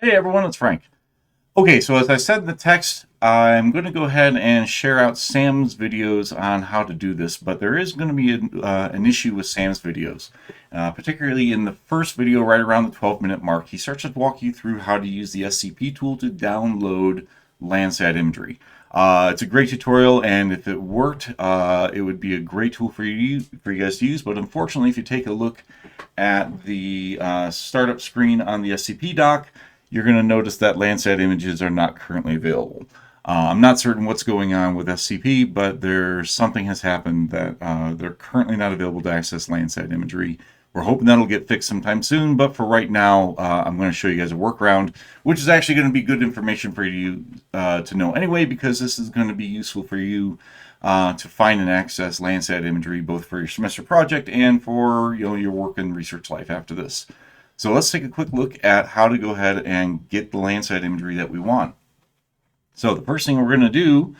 Hey everyone, it's Frank. Okay, so as I said in the text, I'm going to go ahead and share out Sam's videos on how to do this, but there is going to be an issue with Sam's videos. Particularly in the first video, right around the 12-minute mark, he starts to walk you through how to use the SCP tool to download Landsat imagery. It's a great tutorial, and if it worked, it would be a great tool for you guys to use. But unfortunately, if you take a look at the startup screen on the SCP dock, you're going to notice that Landsat images are not currently available. I'm not certain what's going on with SCP, but something has happened that they're currently not available to access Landsat imagery. We're hoping that'll get fixed sometime soon, but for right now, I'm going to show you guys a workaround, which is actually going to be good information for you to know anyway, because this is going to be useful for you to find and access Landsat imagery, both for your semester project and for your work and research life after this. So let's take a quick look at how to go ahead and get the Landsat imagery that we want. So the first thing we're going to do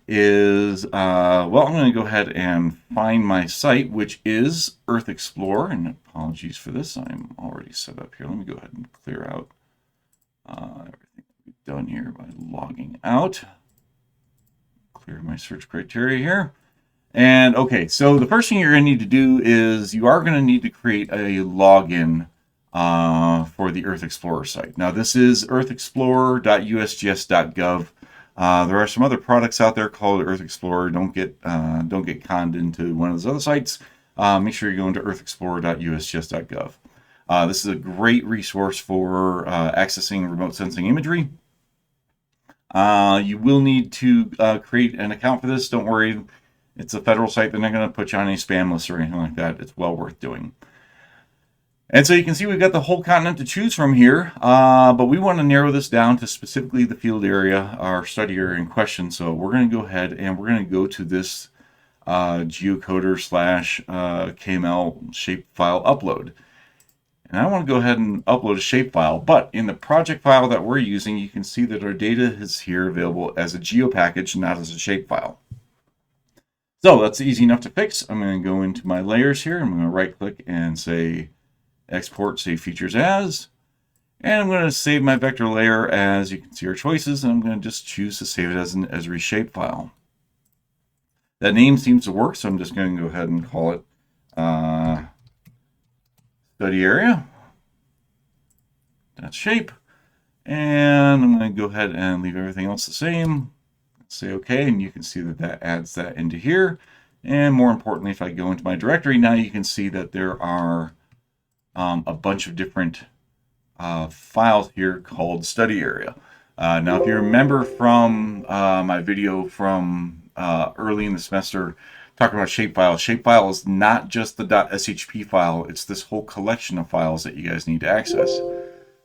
is, I'm going to go ahead and find my site, which is Earth Explorer. And apologies for this, I'm already set up here. Let me go ahead and clear out everything we've done here by logging out. Clear my search criteria here. And okay, so the first thing you're going to need to do is you are going to need to create a login for the Earth Explorer site. Now, this is earthexplorer.usgs.gov. There are some other products out there called Earth Explorer. Don't get conned into one of those other sites. Make sure you go into earthexplorer.usgs.gov. This is a great resource for accessing remote sensing imagery. You will need to create an account for this. Don't worry, it's a federal site. They're not going to put you on any spam lists or anything like that. It's well worth doing. And so you can see we've got the whole continent to choose from here, but we want to narrow this down to specifically the field area, our study area in question. So we're going to go ahead and we're going to go to this geocoder slash KML shapefile upload. And I want to go ahead and upload a shapefile, but in the project file that we're using, you can see that our data is here available as a geo package, not as a shapefile. So that's easy enough to fix. I'm going to go into my layers here. I'm going to right click and say export save features as, and I'm going to save my vector layer as. You can see our choices, and I'm going to just choose to save it as an Esri shapefile. That name seems to work, so I'm just going to go ahead and call it study area. That's shape, and I'm going to go ahead and leave everything else the same. Say OK, and you can see that that adds that into here. And more importantly, if I go into my directory, now you can see that there are a bunch of different files here called study area. Now, if you remember from my video from early in the semester talking about shapefile is not just the .shp file, it's this whole collection of files that you guys need to access.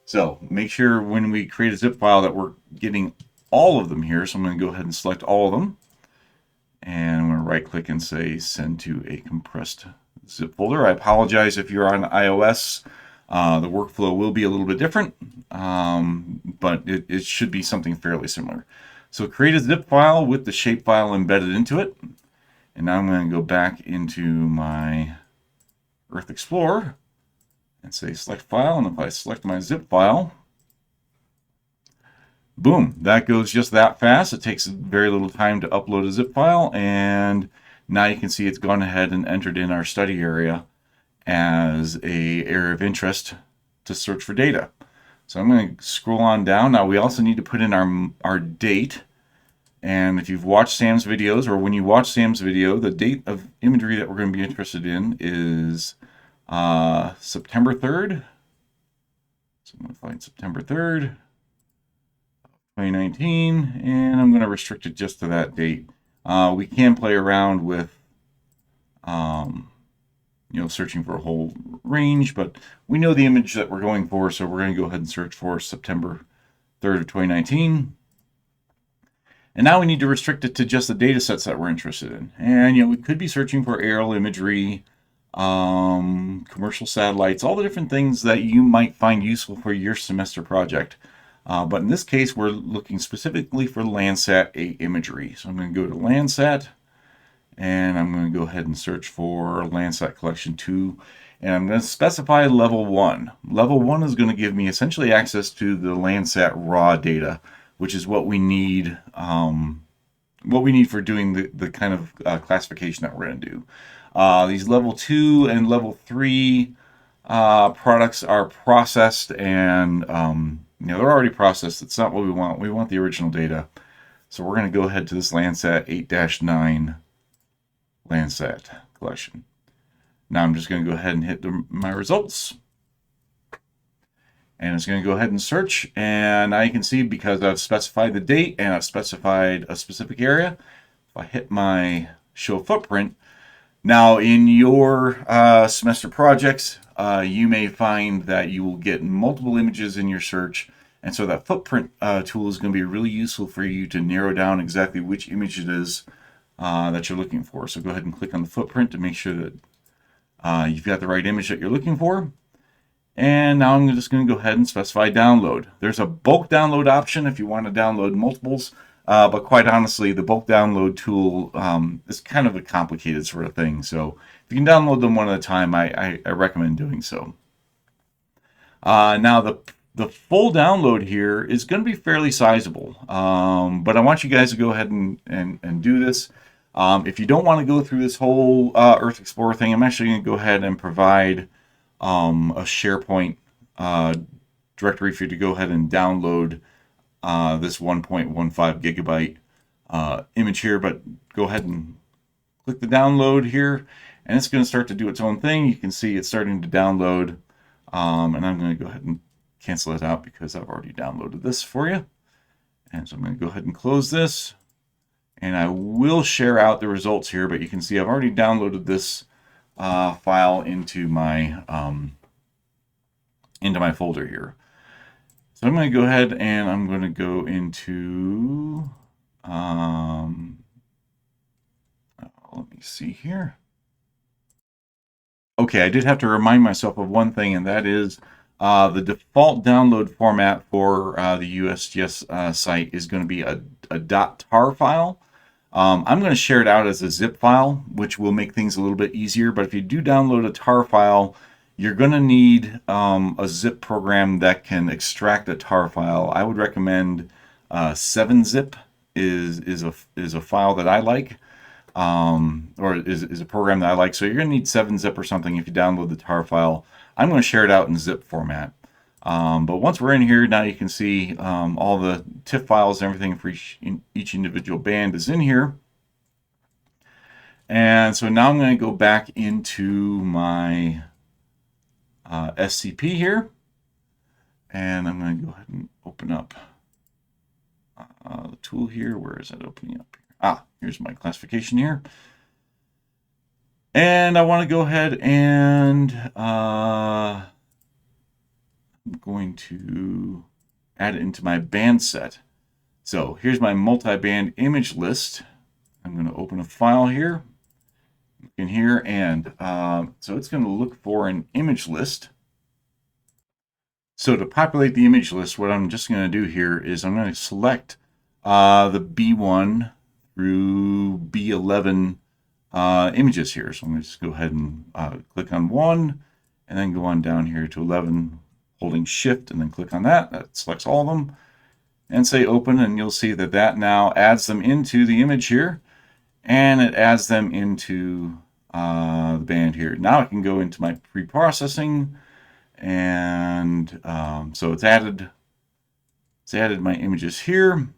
So make sure when we create a zip file that we're getting all of them here. So I'm going to go ahead and select all of them. And I'm going to right click and say send to a compressed zip folder. I apologize if you're on iOS. The workflow will be a little bit different, but it should be something fairly similar. So create a zip file with the shapefile embedded into it. And now I'm going to go back into my Earth Explorer and say select file. And if I select my zip file, boom, that goes just that fast. It takes very little time to upload a zip file, and now you can see it's gone ahead and entered in our study area as a area of interest to search for data. So I'm going to scroll on down. Now we also need to put in our date. And if you've watched Sam's videos, or when you watch Sam's video, the date of imagery that we're going to be interested in is September 3rd. So I'm going to find September 3rd. 2019, and I'm going to restrict it just to that date. We can play around with, searching for a whole range, but we know the image that we're going for, so we're going to go ahead and search for September 3rd of 2019. And now we need to restrict it to just the data sets that we're interested in. And, we could be searching for aerial imagery, commercial satellites, all the different things that you might find useful for your semester project. But in this case, we're looking specifically for Landsat 8 imagery. So I'm going to go to Landsat, and I'm going to go ahead and search for Landsat Collection 2. and I'm going to specify level 1. Level 1 is going to give me essentially access to the Landsat raw data, which is what we need for doing the kind of classification that we're going to do. These level 2 and level 3 products are processed, and they're already processed. It's not what we want. We want the original data. So we're going to go ahead to this Landsat 8-9 Landsat collection. Now I'm just going to go ahead and hit my results. And it's going to go ahead and search. And now you can see, because I've specified the date and I've specified a specific area, if I hit my show footprint, now in your semester projects, you may find that you will get multiple images in your search. And so that footprint tool is going to be really useful for you to narrow down exactly which image it is that you're looking for. So go ahead and click on the footprint to make sure that you've got the right image that you're looking for. And now I'm just going to go ahead and specify download. There's a bulk download option if you want to download multiples, but quite honestly, the bulk download tool is kind of a complicated sort of thing. So if you can download them one at a time, I recommend doing so. Now the full download here is going to be fairly sizable, but I want you guys to go ahead and do this. If you don't want to go through this whole Earth Explorer thing, I'm actually going to go ahead and provide a SharePoint directory for you to go ahead and download this 1.15 gigabyte image here. But go ahead and click the download here, and it's going to start to do its own thing. You can see it's starting to download, and I'm going to go ahead and cancel it out because I've already downloaded this for you. And so I'm going to go ahead and close this, and I will share out the results here, but you can see I've already downloaded this file into my folder here. So I'm going to go ahead and I'm going to go into let me see here. Okay, I did have to remind myself of one thing, and that is the default download format for the USGS site is going to be a .tar file. I'm going to share it out as a zip file, which will make things a little bit easier. But if you do download a tar file, you're going to need a zip program that can extract a tar file. I would recommend 7-zip is a file that I like, or is a program that I like. So you're going to need 7-zip or something if you download the tar file. I'm going to share it out in zip format. But once we're in here, now you can see all the TIFF files and everything for each individual band is in here. And so now I'm going to go back into my SCP here. And I'm going to go ahead and open up the tool here. Where is that opening up here? Ah, here's my classification here. And I want to go ahead and I'm going to add it into my band set. So here's my multi-band image list. I'm going to open a file here, in here, and so it's going to look for an image list. So to populate the image list, what I'm just going to do here is I'm going to select the B1 through B11 images here. So I'm going to just go ahead and click on 1, and then go on down here to 11, holding Shift, and then click on that. That selects all of them, and say open, and you'll see that that now adds them into the image here, and it adds them into the band here. Now I can go into my pre-processing, and so it's added my images here,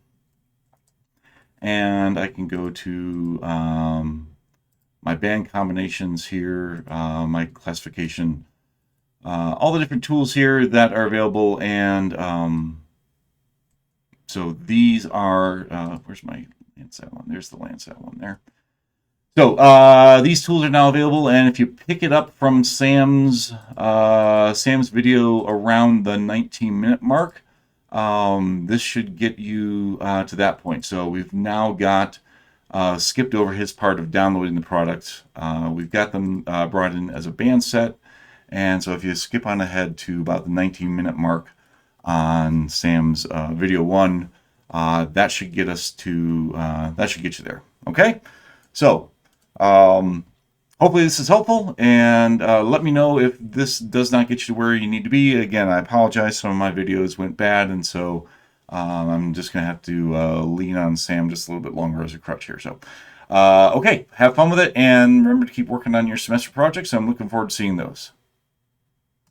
and I can go to my band combinations here, my classification, all the different tools here that are available. And so these are, where's my Landsat one? There's the Landsat one there. So these tools are now available, and if you pick it up from Sam's video around the 19-minute mark, this should get you to that point. So we've now got skipped over his part of downloading the product. We've got them brought in as a band set, and so if you skip on ahead to about the 19-minute mark on Sam's video 1, that should get us to that should get you there. Okay, so hopefully this is helpful, and let me know if this does not get you to where you need to be. Again, I apologize. Some of my videos went bad, and so I'm just going to have to lean on Sam just a little bit longer as a crutch here. So, okay, have fun with it, and remember to keep working on your semester projects. I'm looking forward to seeing those.